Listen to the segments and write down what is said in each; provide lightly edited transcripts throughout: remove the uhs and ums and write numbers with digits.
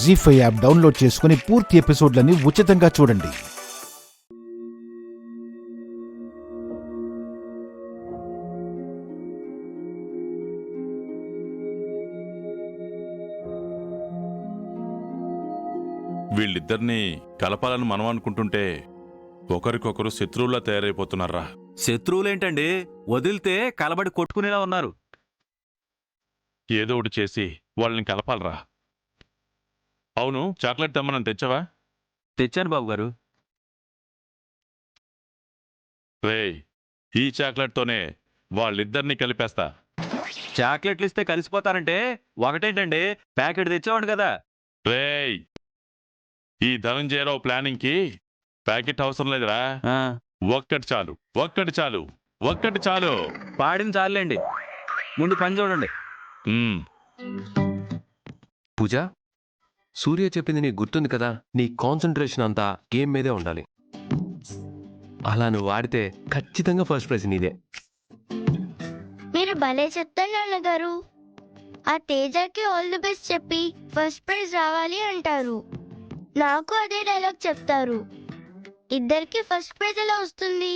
జీ5 app download చేసుకుని పూర్తి ఎపిసోడ్లని ఉచితంగా చూడండి. వీళ్ళిద్దరినీ కలపాలని మనం అనుకుంటుంటే ఒకరికొకరు శత్రువులా తయారైపోతున్నారా? శత్రువులేంటండి, వదిలితే కలబడి కొట్టుకునేలా ఉన్నారు. ఏదో ఒకటి చేసి వాళ్ళని కలపాలరా. అవును, చాక్లెట్ తెమ్మని తెచ్చావా? తెచ్చాను బాబుగారు. రేయ్, ఈ చాక్లెట్తోనే వాళ్ళిద్దరినీ కలిపేస్తా. చాక్లెట్లు ఇస్తే కలిసిపోతారంటే ఒకటేంటండి, ప్యాకెట్ తెచ్చేవాడు కదా. రేయ్, ఈ ధనంజయరావు ప్లానింగ్కి ప్యాకెట్ అవసరం లేదురా. ఒక్కటి చాలు, ఒక్కటి చాలు, ఒక్కటి చాలు. పాడిన చాలండి, ముందు పని చూడండి. పూజ, సూర్య చెప్పింది నీకు గుర్తుంది కదా, నీ కాన్సన్ట్రేషన్ అంతా గేమ్ మీదే ఉండాలి. అలా నువ్వు ఆడితే ఖచ్చితంగా ఫస్ట్ ప్రైజ్ నీదే. మీరు భలే చెప్తారు నాన్నగారు. ఆ తేజకి ఆల్ ది బెస్ట్ చెప్పి ఫస్ట్ ప్రైజ్ రావాలి అంటారు. నాకు అదే డైలాగ్ చెప్తారు. ఇద్దరికి ఫస్ట్ ప్రైజ్ ఎలా వస్తుంది?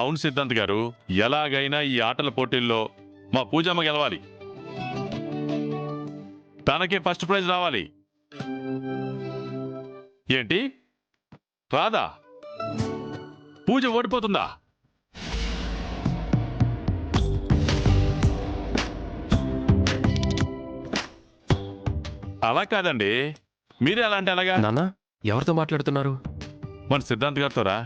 అవును సిద్ధాంత్ గారు, ఎలాగైనా ఈ ఆటల పోటీల్లో మా పూజమ్మ గెలవాలి. తనకే ఫస్ట్ ప్రైజ్ రావాలి. ఏంటి రాదా? పూజ ఓడిపోతుందా? అలా కాదండి, మీరే అలా అంటే అలాగా? నాన్న, ఎవరితో మాట్లాడుతున్నారు? మన సిద్ధాంత్ గారితో రా.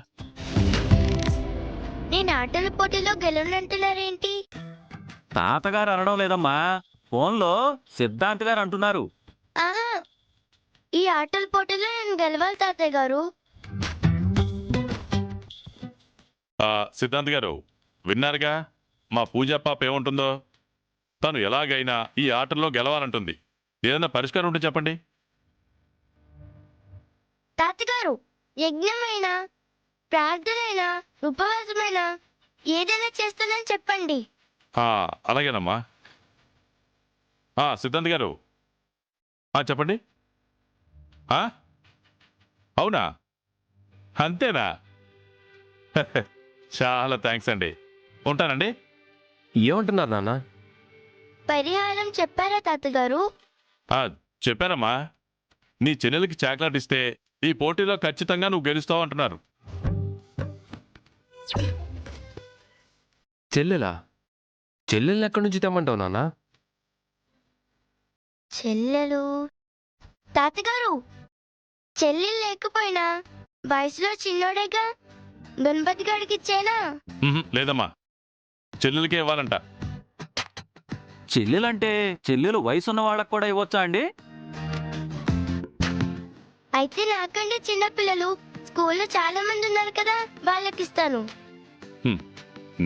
నేను ఆటల పోటీలో గెలవనంటున్నారేంటి? తాతగారు అనడం లేదమ్మా, ఫోన్లో సిద్ధాంత్ గారు అంటున్నారు. ఆహా, ఈ ఆటల పోటీలో నేను గెలవాలి తాతయ్య గారు. సిద్ధాంత్ గారు విన్నారుగా, మా పూజా పాప ఏముంటుందో. తను ఎలాగైనా ఈ ఆటల్లో గెలవాలంటుంది. ఏదైనా పరిష్కారం ఉంటే చెప్పండి. తాతగారు, యజ్ఞమైనా, ప్రార్థనైనా, ఉపవాసమైనా ఏదైనా చేస్తానని చెప్పండి. అలాగేనమ్మా. సిద్ధాంత్ గారు చెప్పండి. అవునా? అంతేనా? చాలా థ్యాంక్స్ అండి. ఉంటానండి. ఏమంటున్నారు నాన్న? పరిహారం చెప్పారా తాతగారు? చెప్పారమ్మా. నీ చెల్లెలకి చాక్లెట్ ఇస్తే ఈ పోటీలో ఖచ్చితంగా నువ్వు గెలుస్తావు అంటున్నారు. చెల్లెలా? చెల్లెల్ని ఎక్కడి నుంచి తెమ్మంటావు నాన్న? చెల్లెలు తాతగారు, చెల్లెలు లేకపోయినా వయసులో చిన్నోడేగా, గణపతి గారికి ఇచ్చేనా? లేదమ్మా, చెల్లెలకే ఇవ్వాలంట. చెల్లెలంటే చెల్లెలు వయసున్న వాళ్ళకు కూడా ఇవ్వచ్చా అండి? అయితే నాకంటే చిన్నపిల్లలు స్కూల్లో చాలా మంది ఉన్నారు కదా, వాళ్ళకిస్తాను.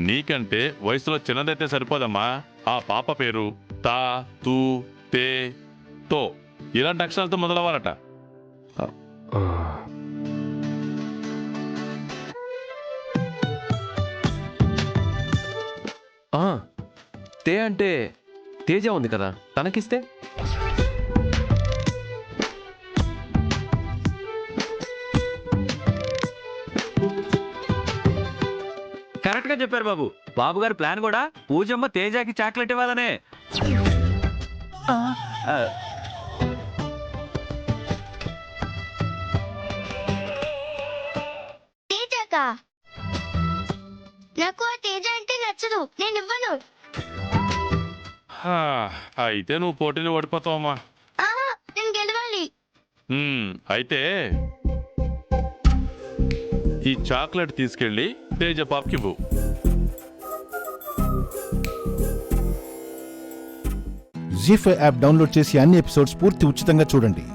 నీకంటే వయసులో చిన్నదైతే సరిపోదమ్మా. ఆ పాప పేరు తా, తూ, తే, తో ఇలాంటి అక్షరాలతో మొదలవ్వాలట. తే అంటే తేజ ఉంది కదా, తనకిస్తే? కరెక్ట్ గా చెప్పారు బాబు. బాబు గారి ప్లాన్ కూడా పూజమ్మ తేజకి చాక్లెట్ ఇవ్వాలనే. తేజకా? నాకు ఆ తేజ అంటే నచ్చదు, నేను ఇవ్వను. అయితే నువ్వు పోటీలో ఓడిపోతావమ్మా. ఆహా, నేను గెలవాలి. అయితే ఈ చాక్లెట్ తీసుకెళ్ళి తేజ పాపకి ఇవ్వు. జీ5 యాప్ డౌన్లోడ్ చేసి అన్ని ఎపిసోడ్స్ పూర్తి ఉచితంగా చూడండి.